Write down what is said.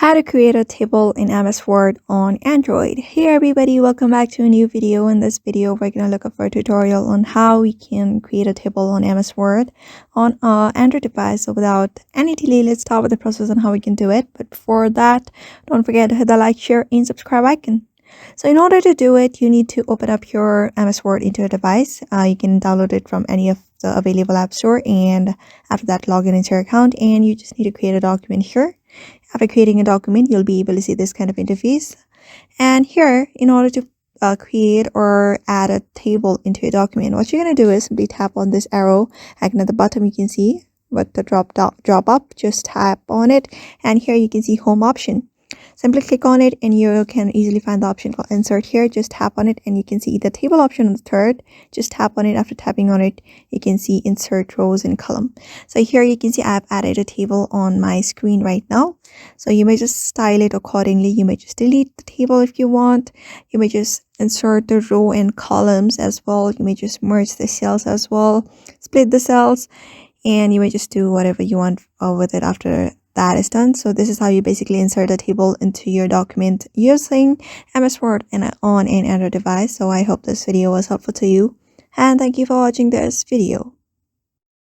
How to create a table in MS Word on Android. Hey everybody, welcome back to a new video. In this video, we're going to look up for a tutorial on how we can create a table on MS Word on an Android device. So without any delay, let's start with the process on how we can do it. But before that, don't forget to hit the like, share, and subscribe icon. So in order to do it, you need to open up your MS Word into a device. You can download it from any of the available app store, and after that, log in into your account, and you just need to create a document here. After creating a document, you'll be able to see this kind of interface. And here, in order to create or add a table into a document, what you're going to do is simply tap on this arrow icon at the bottom. You can see with the drop up, just tap on it, and here you can see home option. Simply click on it and you can easily find the option called insert here. Just tap on it and you can see the table option on the third. Just tap on it. After tapping on it, you can see insert rows and column. So here you can see I've added a table on my screen right now. So you may just style it accordingly. You may just delete the table if you want. You may just insert the row and columns as well. You may just merge the cells as well, split the cells, and you may just do whatever you want with it after that is done. So this is how you basically insert a table into your document using MS Word on an Android device. So I hope this video was helpful to you, and thank you for watching this video.